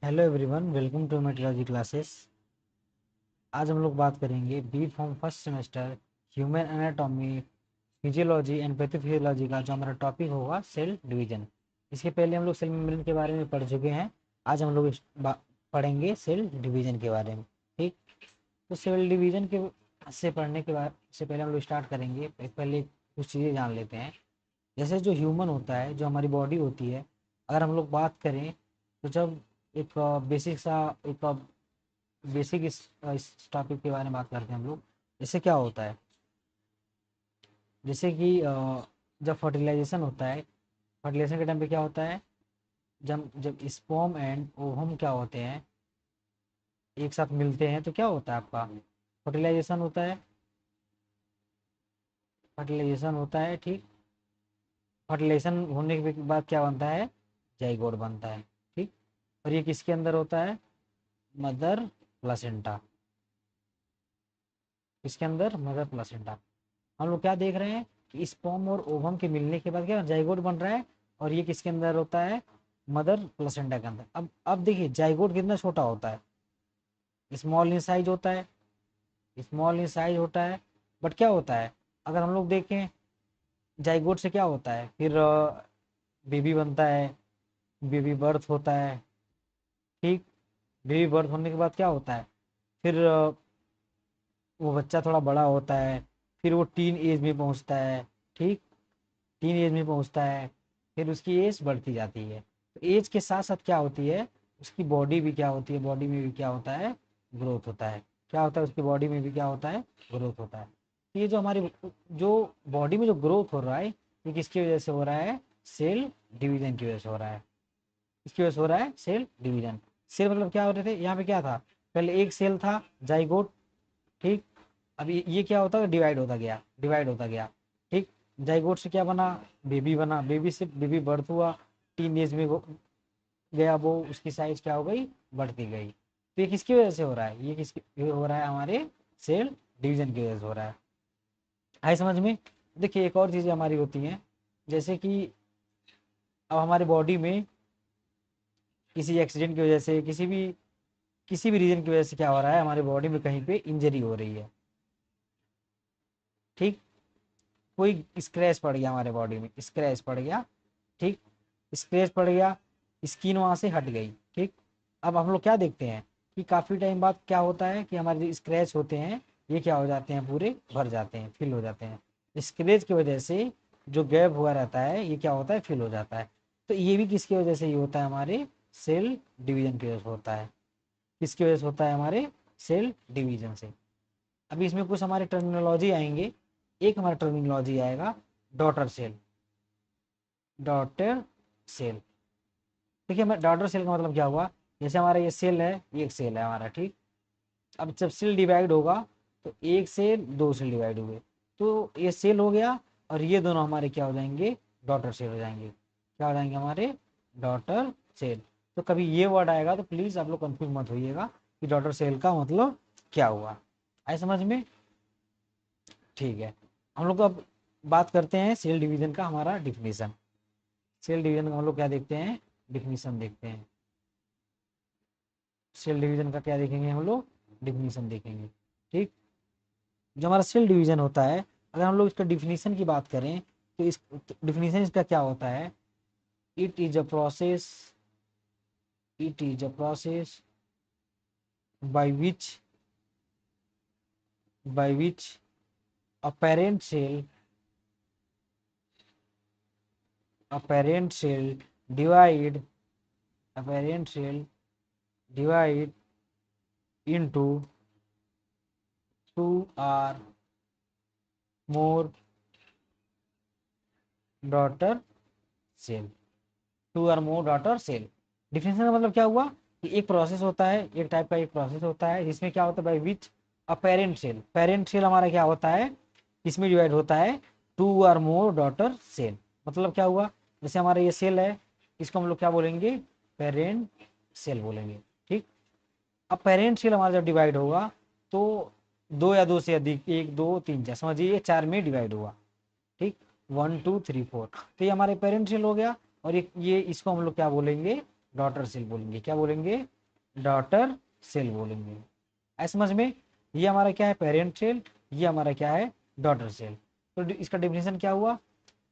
Hello everyone, welcome to metrology classes. आज हम लोग बात करेंगे B pharm first semester human anatomy, physiology and pathophysiology का जो हमारा टॉपिक होगा सेल डिवीजन। इसके पहले हम लोग सेल मेम्ब्रेन के बारे में पढ़ चुके हैं। आज हम लोग पढ़ेंगे सेल डिवीजन के बारे में। ठीक, तो सेल डिवीजन के से पढ़ने के बाद से पहले हम लोग स्टार्ट करेंगे। पहले कुछ चीज़ें जान लेते हैं। जैसे जो ह्यूमन होता है, जो हमारी बॉडी होती है, अगर हम लोग बात करें तो जब एक एक बेसिक इस टॉपिक के बारे में बात करते हैं हम लोग। जैसे क्या होता है, जैसे कि जब फर्टिलाइजेशन होता है, फर्टिलाइजेशन के टाइम पे क्या होता है, जब जब स्पर्म एंड ओवम क्या होते हैं, एक साथ मिलते हैं तो क्या होता है आपका फर्टिलाइजेशन होता है। फर्टिलाइजेशन होता है, ठीक। फर्टिलाइजेशन होने के बाद क्या बनता है, जाइगोट बनता है। ठीक, और ये किसके अंदर होता है, मदर प्लासेंटा। इसके अंदर मदर प्लासेंटा। हम लोग क्या देख रहे हैं कि स्पर्म और ओवम के मिलने के बाद क्या जाइगोट बन रहा है, और ये किसके अंदर होता है, मदर प्लासेंटा के अंदर। अब देखिए जाइगोट कितना छोटा होता है, स्मॉल इन साइज होता है, स्मॉल इन साइज होता है। बट क्या होता है, अगर हम लोग देखें जाइगोट से क्या होता है, फिर बेबी बनता है, बेबी बर्थ होता है। ठीक, बेबी बर्थ होने के बाद क्या होता है, फिर वो बच्चा थोड़ा बड़ा होता है, फिर वो टीन एज में पहुंचता है। ठीक, टीन एज में पहुंचता है, फिर उसकी एज बढ़ती जाती है। तो एज के साथ साथ क्या होती है, उसकी बॉडी भी क्या होती है, बॉडी में भी क्या होता है, ग्रोथ होता है। क्या होता है, उसकी बॉडी में भी क्या होता है, ग्रोथ होता है। तो ये जो हमारी जो बॉडी में जो ग्रोथ हो रहा है, ये किसकी वजह से हो रहा है, सेल डिवीजन की वजह से हो रहा है। इसकी वजह से हो रहा है सेल डिवीजन। सेल मतलब क्या हो रहे थे, यहाँ पे क्या था, पहले एक सेल था, जाइगोट। ठीक, अब ये क्या होता है, डिवाइड होता गया, डिवाइड होता गया। ठीक, जाइगोट से क्या बना, बेबी बना, बेबी से बेबी बर्थ हुआ, टीन एज में गया, वो उसकी साइज क्या हो गई, बढ़ती गई। तो ये किसकी वजह से हो रहा है, ये हो रहा है हमारे सेल डिवीजन की वजह से हो रहा है समझ में। देखिए एक और चीजें हमारी होती हैं, जैसे कि अब हमारी बॉडी में किसी एक्सीडेंट की वजह से, किसी भी रीजन की वजह से क्या हो रहा है, हमारी बॉडी में कहीं पे इंजरी हो रही है। ठीक, कोई स्क्रैच पड़ गया हमारे बॉडी में, स्क्रैच पड़ गया। ठीक, स्क्रैच पड़ गया, स्किन वहां से हट गई। ठीक, अब हम लोग क्या देखते हैं कि काफी टाइम बाद क्या होता है कि हमारे जो स्क्रैच होते हैं, ये क्या हो जाते हैं, पूरे भर जाते हैं, फिल हो जाते हैं। स्क्रैच की वजह से जो गैप हुआ रहता है, ये क्या होता है, फिल हो जाता है। तो ये भी किसकी वजह से ये होता है, हमारे सेल डिवीजन की वजह से होता है। किसकी वजह से होता है, हमारे सेल डिवीजन से। अभी इसमें कुछ हमारे टर्मिनोलॉजी आएंगे। एक हमारा टर्मिनोलॉजी आएगा डॉटर सेल। डॉटर सेल, देखिए हमारे डॉटर सेल का मतलब क्या हुआ, जैसे हमारा ये सेल है, ये एक सेल है हमारा। ठीक, अब जब सेल डिवाइड होगा तो एक से दो सेल डिवाइड हुए, तो ये सेल हो गया, और ये दोनों हमारे क्या हो जाएंगे, डॉटर सेल हो जाएंगे। क्या हो जाएंगे हमारे, डॉटर सेल। तो कभी ये वर्ड आएगा तो प्लीज आप लोग कंफ्यूज मत होइएगा कि डॉटर सेल का मतलब क्या हुआ। आए समझ में। ठीक है, हम लोग अब बात करते हैं सेल डिवीजन का, हमारा डिफिनीशन। सेल डिवीजन का हम लोग क्या देखते हैं, डिफिनीशन देखते हैं। सेल डिवीजन का क्या देखेंगे हम लोग, डिफिनीशन देखेंगे। ठीक, जो हमारा सेल डिवीजन होता है, अगर हम लोग इसका डिफिनीशन की बात करें तो इस डिफिनीशन इसका क्या होता है, it is a process, it is a process by which by which a parent cell, a parent cell divide, a parent cell divide into two or more daughter cell, two or more daughter cell. Definition का मतलब क्या हुआ कि एक process होता है, एक type का एक प्रोसेस होता है जिसमें क्या होता है, by which a parent cell, parent cell हमारा क्या होता है, इसमें डिवाइड होता है to or more daughter cell. मतलब क्या हुआ, जैसे हमारा ये सेल है, इसको हम लोग क्या बोलेंगे, पेरेंट सेल बोलेंगे। ठीक, अब पेरेंट सेल हमारा जब डिवाइड होगा तो दो या दो से अधिक, एक दो तीन चार, समझिए ये चार में डिवाइड हुआ। ठीक, वन टू थ्री फोर, तो ये हमारे पेरेंट सेल हो गया। और ये इसको हम लोग क्या बोलेंगे, डॉटर सेल बोलेंगे। क्या बोलेंगे? डॉटर सेल बोलेंगे। ऐसे समझ में? ये हमारा क्या है? Parent cell. ये हमारा क्या है? Daughter cell. तो इसका डेफिनेशन क्या हुआ?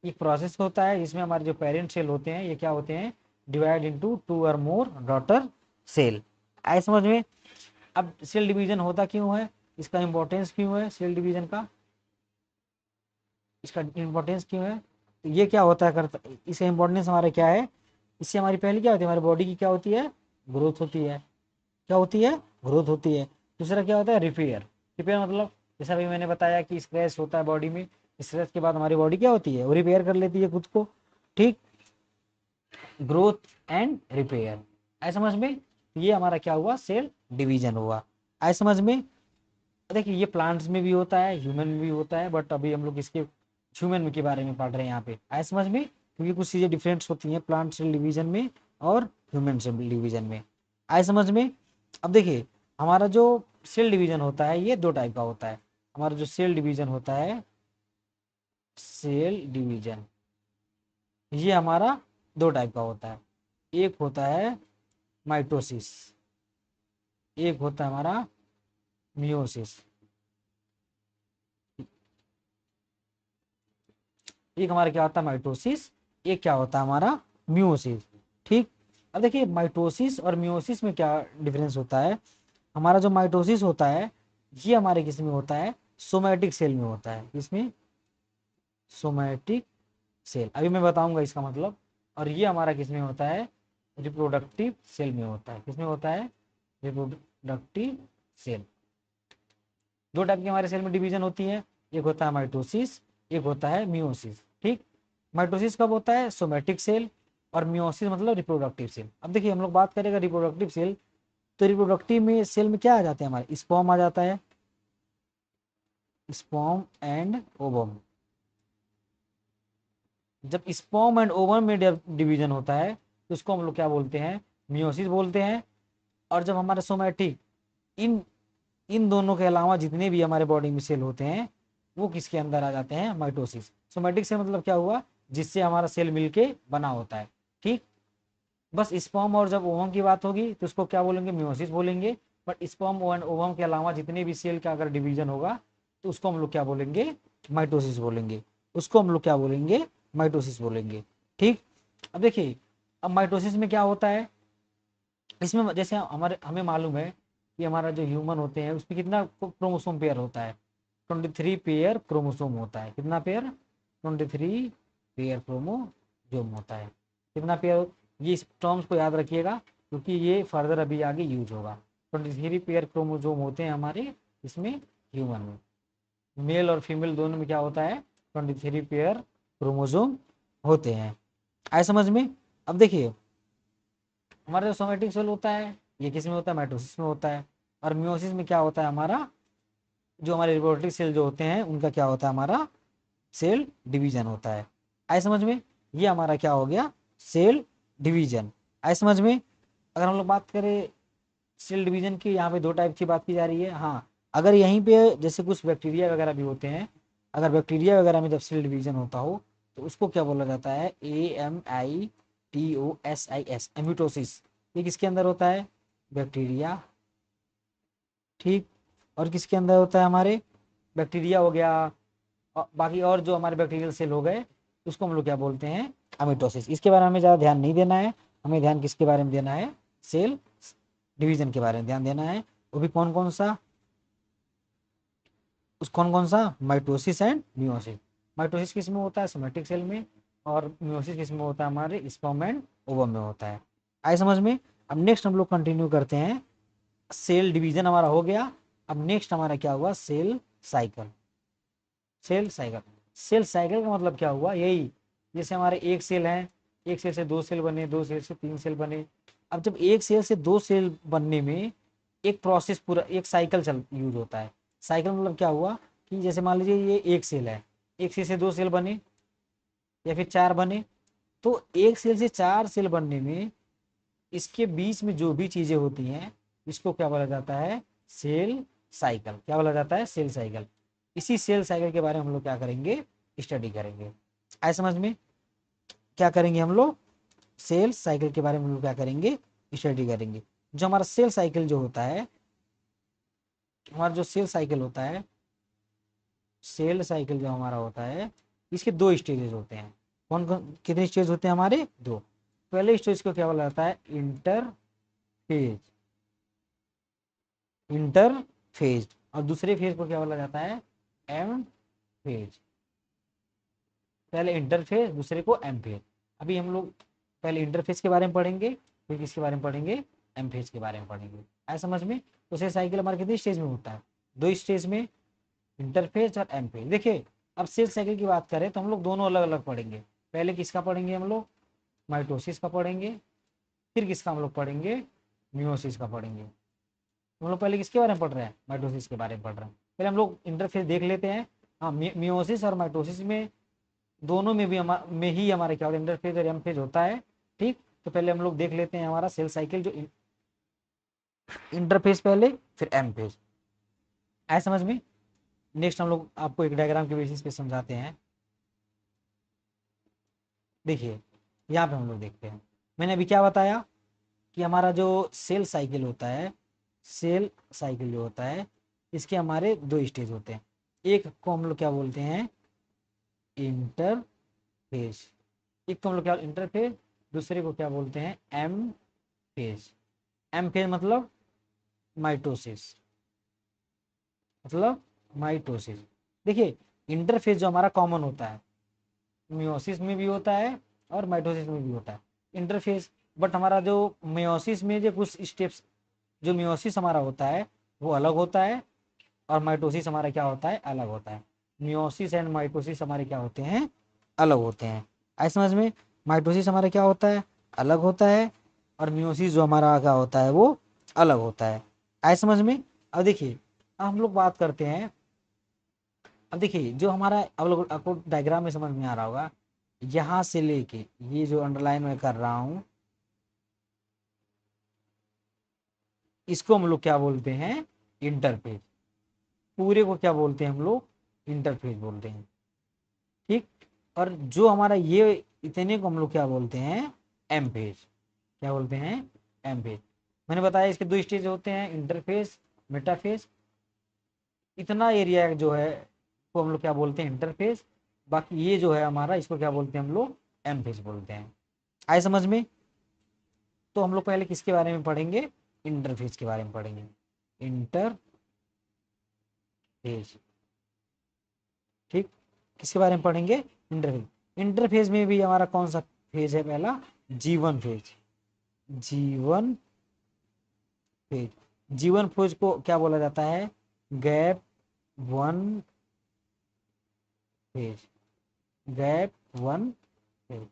एक प्रोसेस होता है इसमें हमारे जो पेरेंट सेल होते हैं ये क्या होते हैं? Divide into two or more daughter cell. ऐसे समझ में? अब सेल डिवीजन होता क्यों है? इसका इंपॉर्टेंस क्यों है सेल डिवीजन का? इसका इंपॉर्टेंस क्यों है? तो ये क्या होता है करता, इसका इंपॉर्टेंस हमारा क्या है? इससे हमारी पहली क्या होती है? हमारी बॉडी की क्या होती है? ग्रोथ होती है। क्या होती है? ग्रोथ होती है। दूसरा क्या होता है? रिपेयर। रिपेयर मतलब जैसा अभी मैंने बताया कि स्क्रैच होता है बॉडी में, स्क्रैच के बाद हमारी बॉडी क्या होती है? वो रिपेयर कर लेती है खुद को। ठीक, ग्रोथ एंड रिपेयर। ऐसा समझ में? ये हमारा क्या हुआ? सेल डिवीजन हुआ। ऐसा समझ में? देखिए ये प्लांट्स में भी होता है, ह्यूमन में भी होता है, बट अभी हम लोग इसके ह्यूमन के बारे में पढ़ रहे हैं यहाँ पे। ऐसा समझ में? क्योंकि कुछ चीजें डिफरेंस होती हैं प्लांट सेल डिवीजन में और ह्यूमन सेल डिवीजन में। ऐसा समझ में? अब देखिए हमारा जो सेल डिवीजन होता है ये दो टाइप का होता है। हमारा जो सेल डिवीजन होता है, सेल डिवीजन, ये हमारा दो टाइप का होता है। एक होता है माइटोसिस, एक होता है हमारा मियोसिस। एक हमारा क्या होता है? माइटोसिस। एक क्या होता है? हमारा मियोसिस। ठीक, अब देखिए माइटोसिस और मियोसिस में क्या डिफरेंस होता है? हमारा जो माइटोसिस होता है ये हमारे किस में होता है? सोमैटिक सेल में होता है। इसमें सोमैटिक सेल, अभी मैं बताऊंगा इसका मतलब। और ये हमारा किस में होता है? रिप्रोडक्टिव सेल में होता है। किसमें होता है? Reproductive cell. दो टाइप की हमारे सेल में डिवीजन होती है, एक होता है माइटोसिस, एक होता है मियोसिस। ठीक, माइटोसिस कब होता है? सोमैटिक सेल, और मियोसिस मतलब रिप्रोडक्टिव सेल। अब देखिए हम लोग बात करेंगे रिप्रोडक्टिव सेल, तो रिप्रोडक्टिव में सेल में क्या आ जाते हैं? हमारे स्पर्म आ जाता है, स्पर्म एंड ओवम। जब स्पर्म एंड ओवम में डिवीजन होता है तो उसको हम लोग क्या बोलते हैं? मियोसिस बोलते हैं। और जब हमारे सोमैटिक, इन इन दोनों के अलावा जितने भी हमारे बॉडी में सेल होते हैं वो किसके अंदर आ जाते हैं? माइटोसिस। सोमैटिक से मतलब क्या हुआ? जिससे हमारा सेल मिलके बना होता है। ठीक, बस स्पर्म और जब ओवम की बात होगी तो उसको क्या बोलेंगे? मियोसिस बोलेंगे। बट स्पर्म और ओवम के अलावा जितने भी सेल का अगर डिवीजन होगा तो उसको हम लोग क्या बोलेंगे? माइटोसिस बोलेंगे। उसको हम लोग क्या बोलेंगे? माइटोसिस बोलेंगे। ठीक, अब देखिए अब माइटोसिस में क्या होता है? इसमें जैसे हमारे हमें मालूम है कि हमारा जो ह्यूमन होते हैं उसमें कितना क्रोमोसोम पेयर होता है? 23 पेयर क्रोमोसोम होता है। कितना पेयर? 23 पेयर क्रोमोसोम होता है। कितना पेयर? ये इस टर्म्स को याद रखिएगा क्योंकि ये फर्दर अभी आगे यूज होगा। 23 पेयर क्रोमोसोम होते हैं हमारे इसमें, ह्यूमन में। मेल और फीमेल दोनों में क्या होता है? 23 पेयर क्रोमोसोम होते हैं। आए समझ में? अब देखिए हमारा जो सोमेटिक सेल होता है ये किस में होता है? माइटोसिस में होता है। और मियोसिस में क्या होता है? हमारा जो हमारे रिप्रोडक्टिव सेल जो होते हैं उनका क्या होता है? हमारा सेल डिवीजन होता है। आए समझ में? ये हमारा क्या हो गया? Cell division. आए समझ में? अगर हम लोग बात करें सेल डिवीजन की, यहाँ पे दो टाइप की बात की जा रही है। हाँ, अगर यहीं पे जैसे कुछ बैक्टीरिया वगैरह भी होते हैं, अगर बैक्टीरिया वगैरह में जब सेल डिवीजन होता हो तो उसको क्या बोला जाता है? AMITOSIS, एमिटोसिस। ये किसके अंदर होता है? बैक्टीरिया। ठीक, और किसके अंदर होता है? हमारे बैक्टीरिया हो गया, और बाकी और जो हमारे बैक्टीरियल सेल हो गए उसको हम लोग क्या बोलते हैं? अमिटोसिस। इसके बारे में हमें ज़्यादा ध्यान नहीं देना है, हमें ध्यान किसके बारे में देना है? सेल डिवीजन के बारे में ध्यान देना है। वो भी कौन कौन सा? उस कौन कौन सा? Mitosis and meiosis. माइटोसिस किस में होता है? सोमेटिक सेल में। और मियोसिस किस में होता है? हमारे स्पर्म एंड ओवम में होता है। आए समझ में? अब नेक्स्ट हम लोग कंटिन्यू करते हैं। सेल डिवीजन हमारा हो गया। अब नेक्स्ट हमारा क्या हुआ? Cell cycle. Cell cycle, cell cycle का मतलब क्या हुआ? यही जैसे हमारे एक सेल है, एक सेल से दो सेल बने, दो सेल से तीन सेल बने। अब जब एक सेल से दो सेल बनने में एक प्रोसेस, पूरा एक साइकिल चल यूज होता है। साइकिल मतलब क्या हुआ कि जैसे मान लीजिए ये एक सेल है, एक सेल से दो सेल बने या फिर चार बने, तो एक सेल से चार सेल बनने में इसके बीच में जो भी चीजें होती हैं इसको क्या बोला जाता है? Cell cycle. क्या बोला जाता है? Cell cycle. इसी सेल साइकिल के बारे में हम लोग क्या करेंगे? स्टडी करेंगे। आए समझ में? क्या करेंगे हम लोग? सेल साइकिल के बारे में हम लोग क्या करेंगे, स्टडी करेंगे। जो हमारा सेल साइकिल जो होता है, हमारा जो सेल साइकिल होता है, सेल साइकिल जो हमारा होता है, इसके दो स्टेजेस होते हैं। कौन कौन कितने स्टेज होते हैं हमारे, दो। पहले स्टेज को क्या बोला जाता है, इंटरफेज, इंटरफेज। और दूसरे फेज को क्या बोला जाता है, एम फेज। पहले इंटरफेज, दूसरे को एम फेज। अभी हम लोग पहले इंटरफेज के बारे में पढ़ेंगे, फिर किसके बारे में पढ़ेंगे, एम फेज के बारे में पढ़ेंगे। आया समझ में। तो सेल साइकिल हमारे कितने स्टेज में होता है, दो स्टेज में, इंटरफेज और एम फेज। देखिए अब सेल साइकिल की बात करें तो हम लोग दोनों अलग अलग पढ़ेंगे। पहले किसका पढ़ेंगे हम लोग, माइटोसिस का पढ़ेंगे, फिर किसका हम लोग पढ़ेंगे, मियोसिस का पढ़ेंगे। हम लोग पहले किसके बारे में पढ़ रहे हैं, माइटोसिस के बारे में पढ़ रहे हैं। पहले हम लोग इंटरफेस देख लेते हैं। हाँ, मियोसिस और माइटोसिस में दोनों में भी में ही हमारे क्या होता है, इंटरफेज और एम फेज होता है। ठीक, तो पहले हम लोग देख लेते हैं हमारा सेल साइकिल, जो इंटरफेज पहले, फिर एम फेज। आए समझ में। नेक्स्ट हम लोग आपको एक डायग्राम के बेसिस पे समझाते हैं। देखिए यहाँ पे हम लोग देखते हैं, मैंने अभी क्या बताया कि हमारा जो सेल साइकिल होता है, सेल साइकिल जो होता है, इसके हमारे दो स्टेज होते हैं। एक को हम लोग क्या बोलते हैं, इंटरफेज। एक को हम लोग क्या, इंटरफेज। दूसरे को क्या बोलते हैं, एम फेज। एम फेज मतलब माइटोसिस, मतलब माइटोसिस। देखिए इंटरफेज जो हमारा कॉमन होता है, मियोसिस में भी होता है और माइटोसिस में भी होता है इंटरफेज। बट हमारा जो मियोसिस में जो कुछ स्टेप्स, जो मियोसिस हमारा होता है वो अलग होता है, और माइटोसिस हमारा क्या होता है, अलग होता है। मियोसिस एंड माइटोसिस हमारे क्या होते हैं, अलग होते हैं। आई समझ में। माइटोसिस हमारा क्या होता है, अलग होता है, और मियोसिस जो हमारा क्या होता है वो अलग होता है। आई समझ में। अब देखिए, अब हम लोग बात करते हैं। अब देखिए जो हमारा, अब लोग आपको डायग्राम में समझ में आ रहा होगा, यहाँ से लेके ये जो अंडरलाइन में कर रहा हूं, इसको हम लोग क्या बोलते हैं, इंटरफेज। पूरे को क्या बोलते हैं हम लोग, इंटरफेज बोलते हैं। ठीक, और जो हमारा ये इतने को हम लोग क्या बोलते हैं, एम फेज। क्या बोलते हैं, एम फेज। मैंने बताया इसके दो स्टेज होते हैं, इंटरफेज, मेटाफेज। इतना एरिया जो है वो हम लोग क्या बोलते हैं, इंटरफेज। बाकी ये जो है हमारा, इसको क्या बोलते हैं हम लोग, एम फेज बोलते हैं। आए समझ में। तो हम लोग पहले किसके बारे में पढ़ेंगे, इंटरफेज के बारे में पढ़ेंगे। इंटरफेज। ठीक, किसके बारे में पढ़ेंगे, इंटरफेज। इंटरफेज में भी हमारा कौन सा फेज है, पहला जीवन फेज। जीवन फेज। जीवन फेज को क्या बोला जाता है, gap one phase. Gap one phase,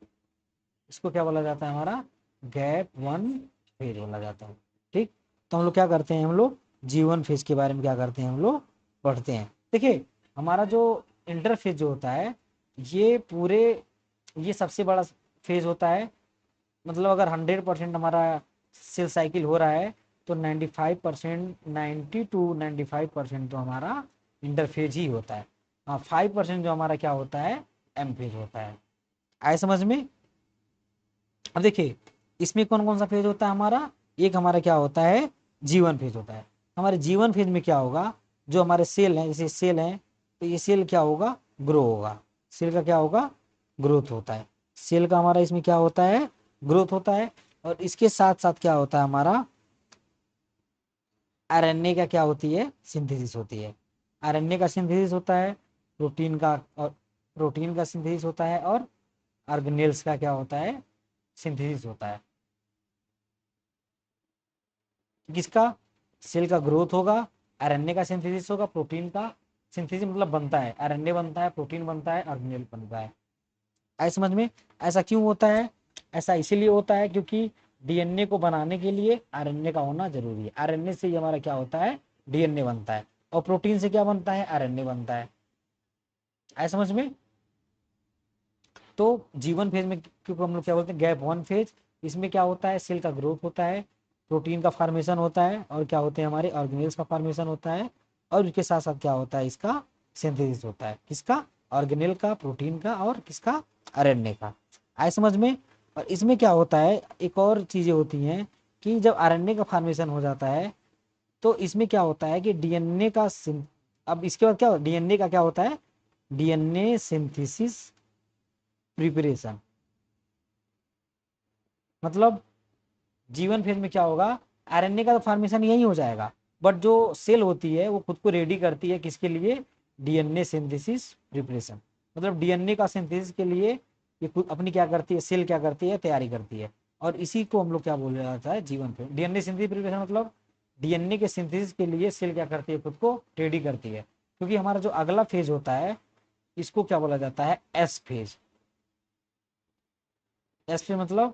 इसको क्या बोला जाता है हमारा, गैप वन फेज बोला जाता है। ठीक, तो हम लोग क्या करते हैं, हम लोग जीवन फेज के बारे में क्या करते हैं, हम लोग पढ़ते हैं। देखिए हमारा जो इंटरफेज जो होता है, ये पूरे, ये सबसे बड़ा फेज होता है। मतलब अगर 100% हमारा सेल साइकिल हो रहा है, तो 95%, 90 to 95% तो हमारा इंटरफेज ही होता है। हाँ, 5% जो हमारा क्या होता है, एम फेज होता है। आए समझ में। अब देखिए इसमें कौन कौन सा फेज होता है हमारा, एक हमारा क्या होता है, जीवन फेज होता है। हमारे जीवन फेज में क्या होगा, जो हमारे सेल हैं, जैसे सेल हैं, तो ये सेल क्या होगा, ग्रो होगा। सेल का क्या होगा, ग्रोथ होता है। सेल का हमारा इसमें क्या होता है, ग्रोथ होता है। और इसके साथ साथ क्या होता है हमारा, आरएनए का क्या होती है, सिंथेसिस होती है। आरएनए का सिंथेसिस होता है, प्रोटीन का, और प्रोटीन का सिंथेसिस होता है, और ऑर्गेनेल्स का क्या होता है, सिंथेसिस होता है। किसका, सेल का ग्रोथ होगा, आरएनए का सिंथेसिस होगा, प्रोटीन का सिंथेसिस मतलब बनता है, आरएनए बनता है, प्रोटीन बनता है, ऑर्गेनेल बनता है। ऐसा समझ में। ऐसा क्यों होता है, ऐसा इसीलिए होता है क्योंकि डीएनए को बनाने के लिए आरएनए का होना जरूरी है। आरएनए से ही हमारा क्या होता है, डीएनए बनता है। और प्रोटीन से क्या बनता है, आरएनए बनता है। ऐसा समझ में। तो जीवन फेज में क्योंकि हम लोग क्या बोलते हैं, गैप वन फेज, इसमें क्या होता है, सेल का ग्रोथ होता है, प्रोटीन का फॉर्मेशन होता है, और क्या होते हैं हमारे ऑर्गेनेल्स का फॉर्मेशन होता है। और उसके साथ साथ क्या होता है, इसका सिंथेसिस होता है। किसका, ऑर्गेनेल का, प्रोटीन का, और किसका, आरएनए का। आए समझ में। और इसमें क्या होता है, एक और चीजें होती हैं कि जब आरएनए का फॉर्मेशन हो जाता है तो इसमें क्या होता है कि डीएनए का अब इसके बाद क्या डीएनए का क्या होता है, डीएनए सिंथेसिस प्रिपरेशन। मतलब जीवन फेज में क्या होगा, आरएनए का तो फॉर्मेशन यही हो जाएगा, बट जो सेल होती है वो खुद को रेडी करती है किसके लिए, डीएनए सिंथेसिस प्रिपरेशन। मतलब डीएनए का सिंथेसिस के लिए ये खुद अपनी क्या करती है, सेल क्या करती है, तैयारी करती है। और इसी को हम लोग क्या बोला जाता है, जीवन फेज। डीएनए सिंथेसिस प्रिपरेशन मतलब डीएनए के सिंथेसिस के लिए सेल क्या करती है, खुद को रेडी करती है। क्योंकि हमारा जो अगला फेज होता है इसको क्या बोला जाता है, एस फेज। एस फेज मतलब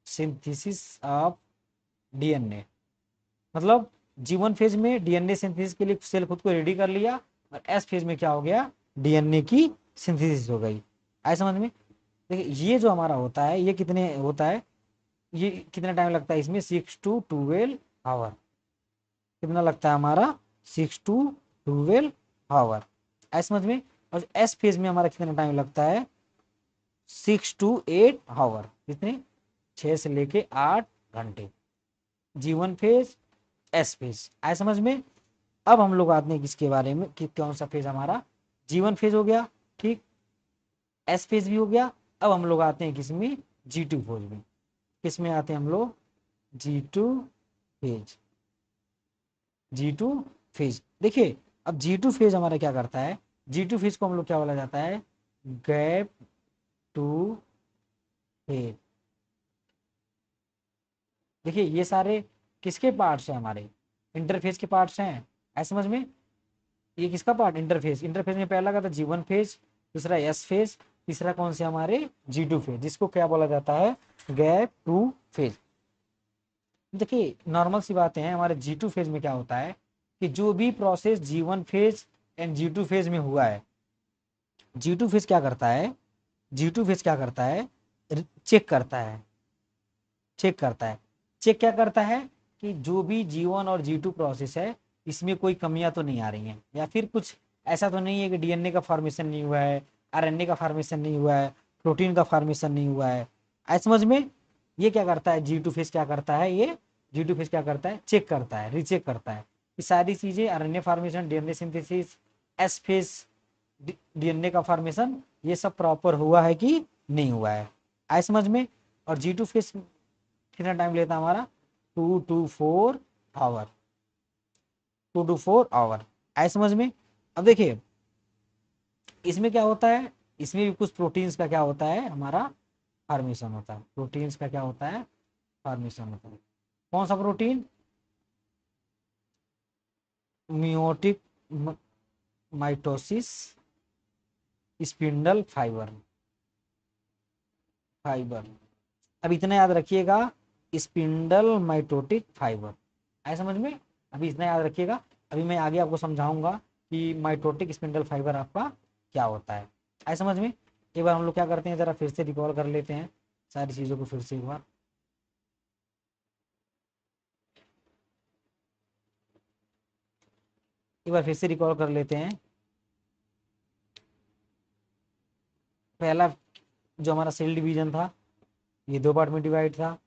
सिंथेसिस ऑफ डीएनए। मतलब जीवन फेज में डीएनए सिंथेसिस के लिए सेल खुद को रेडी कर लिया, और एस फेज में क्या हो गया, डीएनए की सिंथेसिस हो गई। आए समझ में। देखिए ये जो हमारा होता है ये कितने होता है, ये कितना टाइम लगता है इसमें, 6 to 12 आवर। कितना लगता है हमारा, 6 to 12 आवर। ऐसे समझ में। और एस फेज में हमारा कितना टाइम लगता है, 6 to 8 आवर। कितने, 6 से लेके 8 घंटे। जीवन फेज, एस फेज। आए समझ में। अब हम लोग आते हैं किसके बारे में कि कौन सा फेज हमारा, जीवन फेज हो गया, ठीक, एस फेज भी हो गया। अब हम लोग आते हैं किसमें, G2 फेज में। किसमें आते हैं हम लोग, G2 फेज। G2 फेज देखिए, अब G2 फेज हमारा क्या करता है, G2 फेज को हम लोग क्या बोला जाता है, गैप टू फेज। देखिए ये सारे किसके पार्ट्स हैं, हमारे इंटरफेस के पार्ट्स हैं। ऐसे समझ में। ये किसका पार्ट, इंटरफेस। इंटरफेस में पहला का था जीवन फेज, दूसरा एस फेज, तीसरा कौन से हमारे, G2 फेज, जिसको क्या बोला जाता है, गैप टू फेज। देखिए नॉर्मल सी बातें हैं, हमारे G2 फेज में क्या होता है कि जो भी process G1 phase and G2 phase में हुआ है, G2 फेज क्या करता है, G2 फेज क्या करता है, चेक करता है। चेक करता है। चेक क्या करता है कि जो भी G1 और G2 प्रोसेस है इसमें कोई कमियां तो नहीं आ रही हैं, या फिर कुछ ऐसा तो नहीं है कि डीएनए का फॉर्मेशन नहीं हुआ है, आरएनए का फॉर्मेशन नहीं हुआ है, प्रोटीन का फॉर्मेशन नहीं हुआ है। ऐसे समझ में। ये क्या करता है, G2 फेज क्या करता है, ये G2 फेज क्या करता है, चेक करता है, रीचेक करता है ये सारी चीजें, RNA formation, DNA synthesis, S phase, DNA का फॉर्मेशन, ये सब प्रॉपर हुआ है कि नहीं हुआ है। आए समझ में। और G2 फेज कितना टाइम लेता है हमारा, 2 to 4 आवर। 2 to 4 our. आए समझ में। अब देखिए इसमें क्या होता है, इसमें भी कुछ प्रोटीन्स का क्या होता है, हमारा फॉर्मेशन होता है। प्रोटीन्स का क्या होता है, फॉर्मेशन होता है। कौन सा protein, meiotic mitosis spindle fibre. Fibre, अब इतना याद रखिएगा, स्पिंडल माइटोटिक फाइबर। ऐसा समझ में। अभी इतना याद रखिएगा, अभी मैं आगे आपको समझाऊंगा कि माइटोटिक स्पिंडल फाइबर आपका क्या होता है। ऐसा समझ में। एक बार हम लोग क्या करते हैं, जरा फिर से रिकॉल कर लेते हैं सारी चीज़ों को फिर से एक बार। एक बार फिर से रिकॉल कर लेते हैं। पहला जो हमारा सेल डिवीजन था, ये दो पार्ट में डिवाइड था।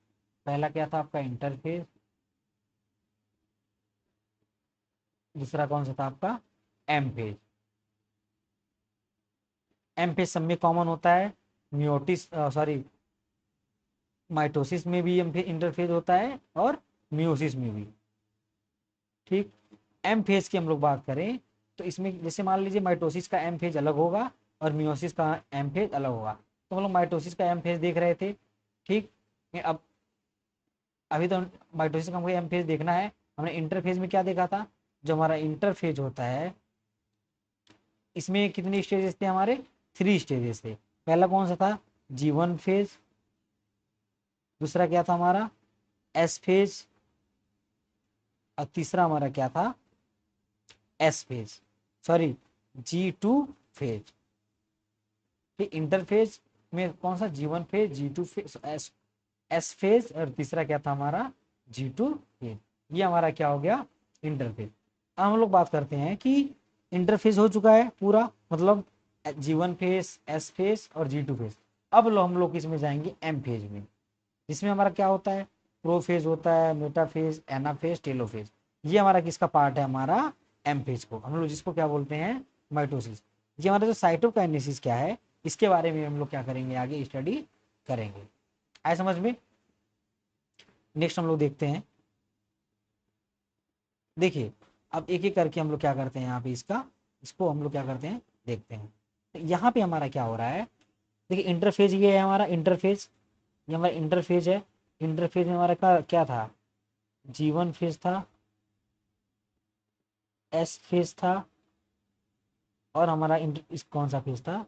पहला क्या था आपका, इंटरफेस। दूसरा कौन सा था आपका, एम फेज। एम फेज सब में कॉमन होता है, मियोटिस सॉरी माइटोसिस में भी इंटरफेज होता है, और मियोसिस में भी। ठीक। एम फेज की हम लोग बात करें तो इसमें जैसे मान लीजिए माइटोसिस का एम फेज अलग होगा और मियोसिस का एम फेज अलग होगा। तो हम लोग माइटोसिस का एम फेज देख रहे थे। ठीक। अब अभी तो माइटोसिस का हमको एम फेज देखना है। हमने इंटरफेज में क्या देखा था, जो हमारा इंटरफेज होता है इसमें कितने स्टेजेस थे हमारे, 3 स्टेजेस थे। पहला कौन सा था, G1 फेज। दूसरा क्या था हमारा, एस फेज। और तीसरा हमारा क्या था, S phase, sorry G2 phase. Interphase में कौन सा, G1 phase, G2 phase, S phase, और तीसरा क्या था हमारा, G2 फेज। ये हमारा क्या हो गया, इंटरफेज। अब हम लोग बात करते हैं कि इंटरफेज हो चुका है पूरा, मतलब G1 फेज, एस फेज और G2 फेज। अब हम लोग किसमें जाएंगे, एम फेज में, जिसमें हमारा क्या होता है, प्रोफेज होता है, मेटाफेज, एनाफेज, टेलोफेज। ये हमारा किसका पार्ट है, हमारा एम फेज को हम लोग जिसको क्या बोलते हैं, माइटोसिस। ये हमारा जो साइटोकाइनेसिस क्या है, इसके बारे में हम लोग क्या करेंगे, आगे स्टडी करेंगे। आए समझ में। नेक्स्ट हम लोग देखते हैं, देखिए अब एक एक करके हम लोग क्या करते हैं यहाँ पे इसको हम लोग क्या करते हैं, देखते हैं। तो यहाँ पे हमारा क्या हो रहा है, देखिए इंटरफेज ये है हमारा इंटरफेज, ये हमारा इंटरफेज है। इंटरफेज में हमारा क्या था, G1 फेज था, S फेज था, और हमारा इस कौन सा फेज था,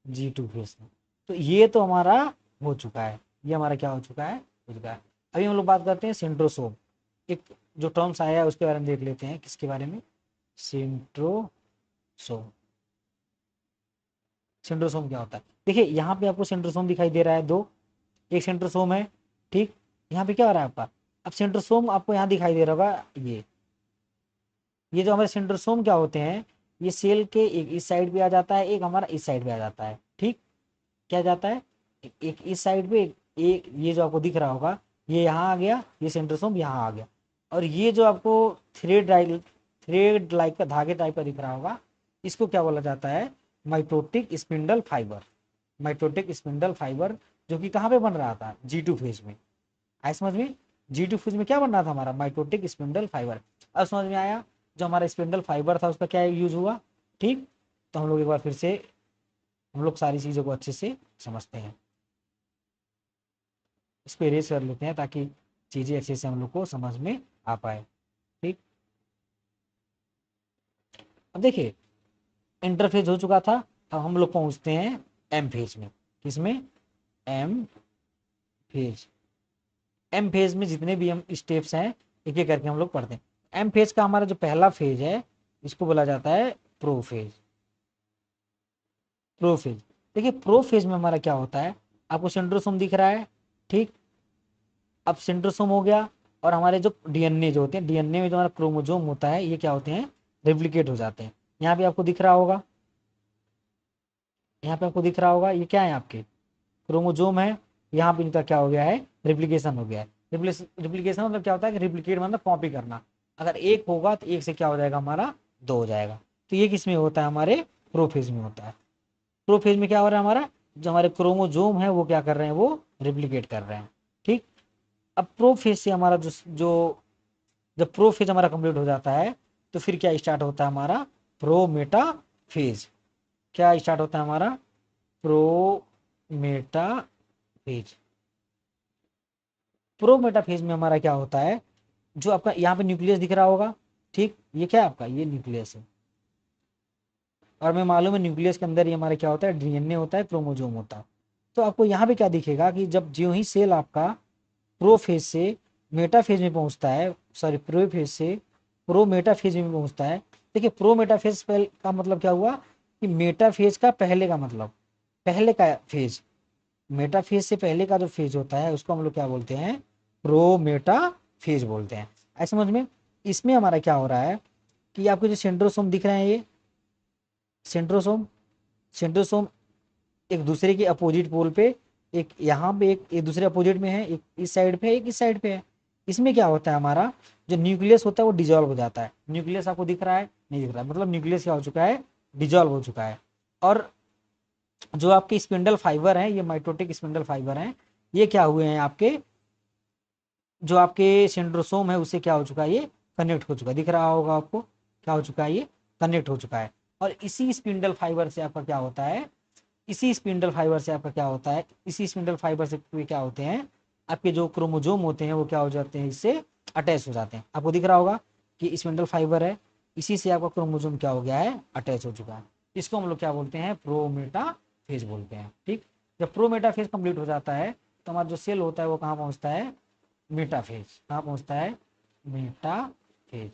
G2 फेज था। तो ये तो हमारा हो चुका है, ये हमारा क्या हो चुका है, हो चुका है। अभी हम लोग बात करते हैं सेंट्रोसोम। एक जो टर्म्स आया है उसके बारे में देख लेते हैं, किसके बारे में, सेंट्रोसोम। सेंट्रोसोम क्या होता है, देखिए यहाँ पे आपको सेंट्रोसोम दिखाई दे रहा है दो, एक सेंट्रोसोम है, ठीक। यहाँ पे क्या हो रहा है आपका, अब सेंट्रोसोम आपको यहाँ दिखाई दे रहा होगा, ये जो हमारे सेंट्रोसोम क्या होते हैं, ये सेल के एक इस साइड पे आ जाता है, एक हमारा इस साइड पे आ जाता है, ठीक। क्या जाता है, एक इस साइड पे, एक ये जो आपको दिख रहा होगा, ये यहाँ आ गया, ये सेंट्रोसोम यहाँ आ गया। और ये जो आपको थ्रेड लाइक का धागे टाइप का दिख रहा होगा, इसको क्या बोला जाता है, mitotic spindle fibre. Mitotic spindle fibre, जो कि कहाँ पे बन रहा था, G2 फेज में। आए समझ में, G2 फेज में क्या बन रहा था हमारा, माइटोटिक स्पिंडल फाइबर। अब समझ में आया, जो हमारा स्पिंडल फाइबर था उसका क्या यूज हुआ, ठीक। तो हम लोग एक बार फिर से हम लोग सारी चीजों को अच्छे से समझते हैं, इस पे रेस कर लेते हैं ताकि चीजें अच्छे से हम लोग को समझ में आ पाए, ठीक। अब देखिए इंटरफेज हो चुका था, अब हम लोग पहुंचते हैं एम फेज में, किसमें, एम फेज। एम फेज में जितने भी हम स्टेप्स हैं एक एक करके हम लोग पढ़ते हैं। एम फेज का हमारा जो पहला फेज है, इसको बोला जाता है प्रोफेज। प्रोफेज, देखिए प्रोफेज में हमारा क्या होता है, आपको सेंट्रोसोम दिख रहा है, ठीक। अब सेंट्रोसोम हो गया, और हमारे जो डीएनए जो होते हैं, डीएनए में जो हमारा क्रोमोजोम होता है, ये क्या होते हैं, रेप्लिकेट हो जाते हैं। यहाँ पे आपको दिख रहा होगा, यहाँ पे आपको दिख रहा होगा, ये क्या है आपके क्रोमोजोम है, यहाँ पे इनका क्या हो गया है, रिप्लिकेशन हो गया है। रिप्लिकेशन मतलब क्या होता है कि रिप्लिकेट मतलब कॉपी करना, अगर एक होगा तो एक से क्या हो जाएगा हमारा, दो हो जाएगा। तो ये किस में होता है, हमारे प्रोफेज में होता है। प्रोफेज में क्या हो रहा है हमारा, जो हमारे क्रोमोजोम है वो क्या कर रहे हैं, वो रिप्लिकेट कर रहे हैं, ठीक। अब प्रोफेज से हमारा जो जब प्रोफेज हमारा कंप्लीट हो जाता है, तो फिर क्या स्टार्ट होता है हमारा, प्रोमेटा फेज। क्या स्टार्ट होता है हमारा, प्रोमेटा फेज। प्रोमेटा फेज में हमारा क्या होता है, जो आपका यहाँ पे न्यूक्लियस दिख रहा होगा, ठीक। ये क्या है आपका, ये न्यूक्लियस है, और मैं मालूम है न्यूक्लियस के अंदर ये हमारा क्या होता है, डीएनए होता है, क्रोमोजोम होता है। तो आपको यहाँ पे क्या दिखेगा कि जब ज्यों ही सेल आपका प्रोफेज से मेटाफेज में पहुंचता है, सॉरी प्रोफेज से प्रोमेटाफेज में पहुंचता है। देखिए प्रोमेटाफेज का मतलब क्या हुआ, कि मेटाफेज का पहले का मतलब, पहले का फेज, मेटाफेज से पहले का जो फेज होता है उसको हम लोग क्या बोलते हैं, प्रोमेटाफेज बोलते हैं। ऐसे समझ में। इसमें हमारा क्या हो रहा है, कि आपको जो सेंट्रोसोम दिख रहे हैं, ये सेंट्रोसोम, सेंट्रोसोम एक दूसरे के अपोजिट पोल पे, एक यहाँ पे एक दूसरे अपोजिट में है, एक इस साइड पे है, एक इस साइड पे है। इसमें क्या होता है हमारा, जो न्यूक्लियस होता है वो डिजोल्व हो जाता है। न्यूक्लियस आपको दिख रहा है, नहीं दिख रहा है, मतलब न्यूक्लियस क्या हो चुका है, डिजोल्व हो चुका है। और जो आपके स्पिंडल फाइबर हैं, ये माइटोटिक स्पिंडल फाइबर हैं, ये क्या हुए हैं आपके, जो आपके सेंट्रोसोम है उससे क्या हो चुका है, ये कनेक्ट हो चुका है, दिख रहा होगा आपको, क्या हो चुका है, ये कनेक्ट हो चुका है। और इसी स्पिंडल फाइबर से आपका क्या होता है, इसी स्पिंडल फाइबर से आपका क्या होता है, इसी स्पिंडल फाइबर से क्या होते हैं, आपके जो क्रोमोजोम होते हैं वो क्या हो जाते हैं, इससे अटैच हो जाते हैं। आपको दिख रहा होगा कि स्पिंडल फाइबर है, इसी से आपका क्रोमोजोम क्या हो गया है, अटैच हो चुका है। इसको हम लोग क्या बोलते हैं, प्रोमेटा फेज बोलते हैं, ठीक। जब प्रोमेटा फेज कंप्लीट हो जाता है, तो हमारा जो सेल होता है वो कहाँ पहुंचता है, मेटाफेज। कहाँ पहुंचता है, मेटाफेज।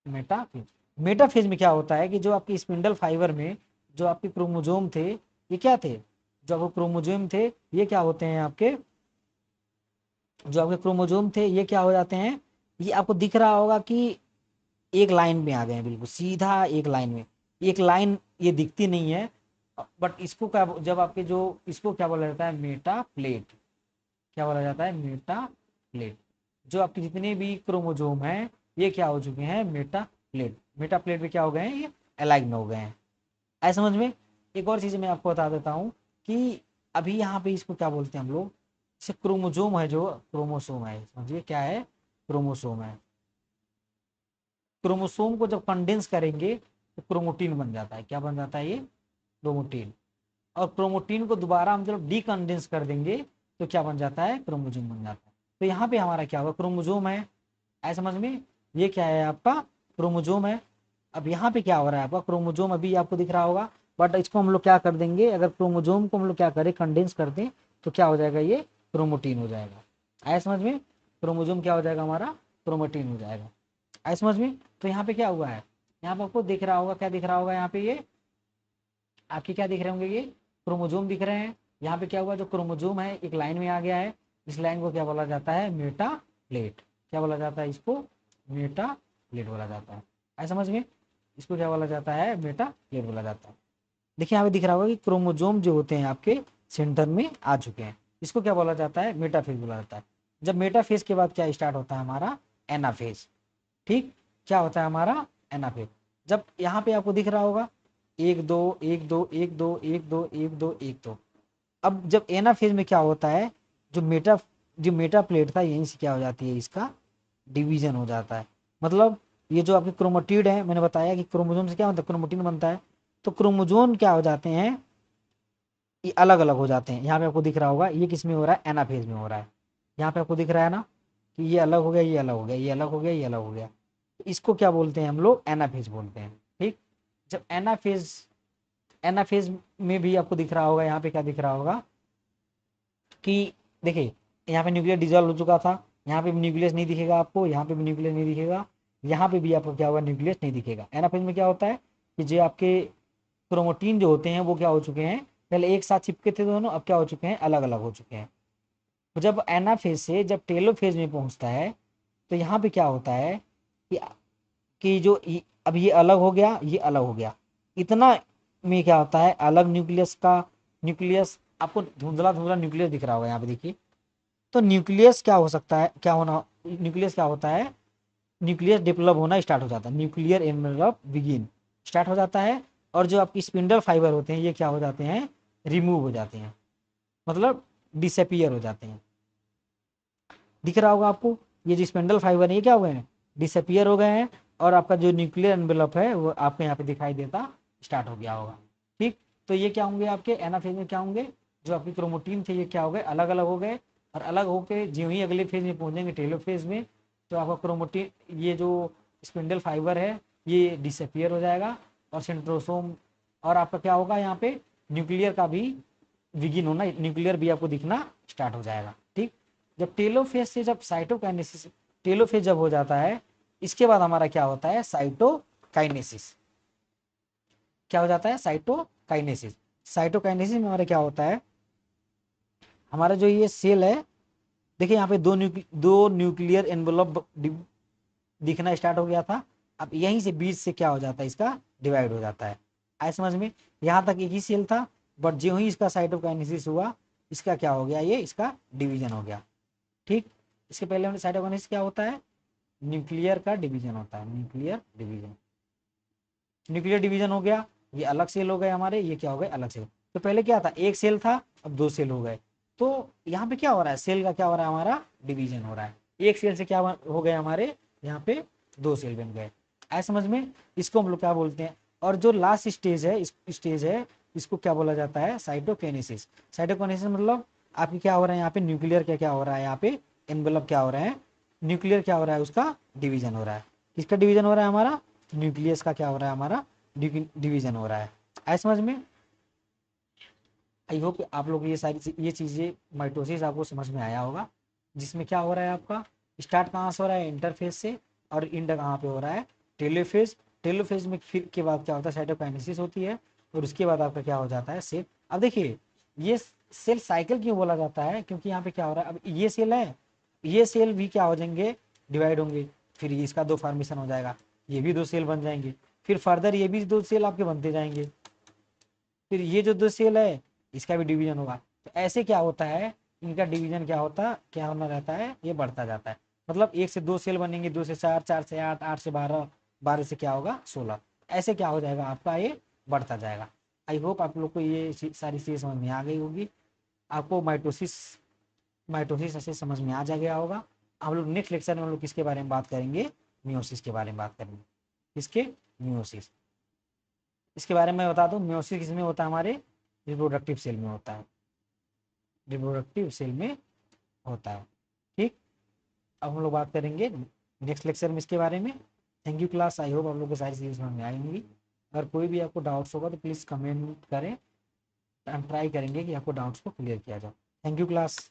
मेटाफेज, मेटाफेज में क्या होता है, कि जो आपकी स्पिंडल फाइबर में जो आपके क्रोमोजोम थे, ये क्या थे, जो आपके क्रोमोजोम थे, ये क्या होते हैं आपके, जो आपके क्रोमोजोम थे ये क्या हो जाते हैं, ये आपको दिख रहा होगा कि एक लाइन में आ गए हैं, बिल्कुल सीधा एक लाइन में। एक लाइन ये दिखती नहीं है, बट इसको क्या, जब आपके जो इसको क्या बोला जाता है, मेटा प्लेट। क्या बोला जाता है, मेटा प्लेट। जो आपके जितने भी क्रोमोजोम हैं ये क्या हो चुके हैं, मेटा प्लेट। मेटा प्लेट में क्या हो गए हैं, ये अलाइन में हो गए हैं। आए समझ में। एक और चीज मैं आपको बता देता हूँ कि अभी यहाँ पे इसको क्या बोलते हैं हम लोग, जैसे क्रोमोजोम है, जो क्रोमोसोम है, समझिए क्या है, क्रोमोसोम है। क्रोमोसोम को जब कंडेंस करेंगे तो क्रोमोटीन बन जाता है। क्या बन जाता है, ये क्रोमोटीन। और क्रोमोटीन को दोबारा हम जब डीकंडेंस कर देंगे तो क्या बन जाता है, क्रोमोजोम बन जाता है। तो यहाँ पे हमारा क्या होगा, क्रोमोजोम है। ऐसा समझ में, ये क्या है आपका, क्रोमोजोम है। अब यहाँ पे क्या हो रहा है आपका, क्रोमोजोम अभी आपको दिख रहा होगा, बट इसको हम लोग क्या कर देंगे, अगर क्रोमोजोम को हम लोग क्या करें, कंडेंस कर दें, तो क्या हो जाएगा, ये क्रोमोटीन हो जाएगा। आया समझ में, क्रोमोजोम क्या हो जाएगा हमारा, क्रोमोटीन हो जाएगा। आया समझ में। तो यहाँ पे क्या हुआ है, यहाँ पे आपको दिख रहा होगा, क्या दिख रहा होगा यहाँ पे, ये आपके क्या दिख रहे होंगे, ये क्रोमोजोम दिख रहे हैं। यहाँ पे क्या हुआ, जो क्रोमोजोम है एक लाइन में आ गया है। इस लाइन को क्या बोला जाता है, मेटा प्लेट। क्या बोला जाता है इसको, मेटा प्लेट बोला जाता है। ऐसा समझ में, इसको क्या बोला जाता है, मेटा प्लेट बोला जाता है। देखिए यहाँ पे दिख रहा होगा कि क्रोमोजोम जो होते हैं आपके सेंटर में आ चुके हैं। इसको क्या बोला जाता है, मेटाफेज बोला जाता है। जब मेटाफेज के बाद क्या स्टार्ट होता है हमारा, एनाफेज। ठीक, क्या होता है हमारा, एनाफेज। जब यहाँ पे आपको दिख रहा होगा एक दो एक दो एक दो एक दो एक दो एक दो। अब जब एनाफेज में क्या होता है, जो मेटा जो मेटा प्लेट था यहीं से क्या हो जाती है, इसका डिवीजन हो जाता है। मतलब ये जो आपके क्रोमोटिड है, मैंने बताया कि क्रोमोजोम से क्या होता है, क्रोमोटिन बनता है। तो क्रोमोजोम क्या हो जाते हैं, ये अलग अलग हो जाते हैं। यहाँ पे आपको दिख रहा होगा ये किस में हो रहा है, एनाफेज में हो रहा है। यहाँ पे आपको दिख रहा है ना कि ये अलग हो गया, ये अलग हो गया, ये अलग हो गया, ये अलग हो गया। तो इसको क्या बोलते हैं हम लोग, एनाफेज बोलते हैं। ठीक, जब एनाफेज, एनाफेज में भी आपको दिख रहा होगा, यहाँ पे क्या दिख रहा होगा कि देखिए यहाँ पे न्यूक्लियस डिजोल्व हो चुका था। यहाँ पे भी न्यूक्लियस नहीं दिखेगा आपको, यहाँ पे भी न्यूक्लियस नहीं दिखेगा, यहाँ पे भी आपको क्या होगा, न्यूक्लियस नहीं दिखेगा। एनाफेज में क्या होता है कि जो आपके क्रोमोटीन जो होते हैं वो क्या हो चुके हैं, पहले एक साथ चिपके थे दोनों, अब क्या हो चुके हैं, अलग अलग हो चुके हैं। तो जब एनाफेज से जब टेलोफेज में पहुंचता है तो यहाँ पे क्या होता है कि जो अब ये अलग हो गया, ये अलग हो गया, इतना में क्या होता है, अलग न्यूक्लियस का, न्यूक्लियस आपको धुंधला धुंधला न्यूक्लियस दिख रहा होगा यहाँ पे देखिए। तो न्यूक्लियस क्या हो सकता है, क्या होना, न्यूक्लियस क्या होता है, न्यूक्लियस डेवलप होना स्टार्ट हो जाता है, न्यूक्लियर एनवेलप बिगिन स्टार्ट हो जाता है। और जो आपकी स्पिंडल फाइबर होते हैं ये क्या हो जाते हैं, रिमूव हो जाते हैं, मतलब डिसअपियर हो जाते हैं। दिख रहा होगा आपको, ये जो स्पिंडल फाइबर है ये क्या हो गए हैं, डिसअपियर हो गए हैं। और आपका जो न्यूक्लियर एनवेलप है वो आपको यहाँ पे दिखाई देता स्टार्ट हो गया होगा। ठीक, तो ये क्या होंगे आपके एनाफेज में, क्या होंगे, जो आपके क्रोमोटीन थे ये क्या हो गए, अलग अलग हो गए। और अलग होके जो ही अगले फेज में पहुंचेंगे, टेलोफेज में, तो आपका क्रोमोटीन, ये जो स्पिंडल फाइबर है ये डिसअपियर हो जाएगा। और सेंट्रोसोम, और आपका क्या होगा यहाँ पे, न्यूक्लियर का भी बिगिन होना, न्यूक्लियर भी आपको दिखना स्टार्ट हो जाएगा। ठीक, जब टेलोफेज से जब साइटोकाइनेसिस, टेलोफेज जब हो जाता है, इसके बाद हमारा क्या होता है, साइटोकाइनेसिस। क्या हो जाता है, साइटोकाइनेसिस। साइटोकाइनेसिस में हमारा क्या होता है, हमारा जो ये सेल है, देखिए यहाँ पे दो न्यूक्लियर एनवेलप दिखना स्टार्ट हो गया था। अब यहीं से बीच से क्या हो जाता है, इसका डिवाइड हो जाता है। आए समझ में, यहाँ तक एक ही सेल था, बट जो ही इसका साइटोकाइनेसिस हुआ, इसका क्या हो गया, ये इसका डिवीजन हो गया। ठीक, इसके पहले साइटोकाइनेसिस क्या होता है, न्यूक्लियर का डिवीजन होता है, न्यूक्लियर डिवीजन। न्यूक्लियर डिवीजन हो गया, ये अलग सेल हो गए हमारे, ये क्या हो गए, अलग सेल। तो पहले क्या था, एक सेल था, अब दो सेल हो गए। तो यहाँ पे क्या हो रहा है, सेल का क्या हो रहा है, हमारा डिवीजन हो रहा है। एक सेल से क्या हो गए हमारे, यहाँ पे दो सेल बन गए। आए समझ में, इसको हम लोग क्या बोलते हैं। और जो लास्ट स्टेज है, इस स्टेज है, इसको क्या बोला जाता है, साइटोकेनेसिस। साइटोकेनेसिस मतलब आपकी क्या हो रहा है, यहाँ पे न्यूक्लियर क्या क्या हो रहा है, यहाँ पे एनवेलप क्या हो रहा है, न्यूक्लियर क्या हो रहा है, उसका डिवीजन हो रहा है। किसका डिवीजन हो रहा है, हमारा न्यूक्लियस का क्या हो रहा है, हमारा डिवीजन हो रहा है। ऐ समझ में, आई होप आप लोग ये सारी ये चीजें, माइटोसिस आपको समझ में आया होगा, जिसमें क्या हो रहा है आपका, स्टार्ट कहाँ से हो रहा है, इंटरफेज से, और इंड कहाँ पे हो रहा है, टेलोफेज। टेलोफेज में फिर के बाद क्या होता है, साइटोकाइनेसिस होती है, और उसके बाद आपका क्या हो जाता है, सेल। अब देखिए ये सेल साइकिल क्यों बोला जाता है, क्योंकि यहाँ पे क्या हो रहा है, अब ये सेल है, ये सेल भी क्या हो जाएंगे, डिवाइड होंगे, फिर इसका दो फॉर्मेशन हो जाएगा, ये भी दो सेल बन जाएंगे, फिर फर्दर ये भी दो सेल आपके बनते जाएंगे। फिर ये जो 2 सेल है इसका भी डिवीजन होगा। तो ऐसे क्या होता है, इनका डिवीजन क्या होना रहता है, ये बढ़ता जाता है। मतलब 1 से 2 सेल बनेंगे, 2 से 4, 4 से 8, 8 से 12, 12 से क्या होगा 16। ऐसे क्या हो जाएगा आपका, ये बढ़ता जाएगा। आई होप आप लोग को ये सारी चीज़ें समझ में आ गई होगी। आपको माइटोसिस माइटोसिस ऐसे समझ में आ जा गया होगा। हम लोग नेक्स्ट लेक्चर में हम लोग किसके बारे में बात करेंगे, मियोसिस के बारे में बात करेंगे। किसके, मियोसिस। इसके बारे में बता दूं, मियोसिस किसमें होता है, हमारे रिप्रोडक्टिव सेल में होता है, रिप्रोडक्टिव सेल में होता है। ठीक, अब हम लोग बात करेंगे नेक्स्ट लेक्चर में इसके बारे में। Thank you class, I hope आप लोग को सारी चीज़ें समझ में आएंगी। अगर कोई भी आपको डाउट्स होगा तो प्लीज़ कमेंट करें, हम ट्राई करेंगे कि आपको डाउट्स को क्लियर किया जाए। Thank you class.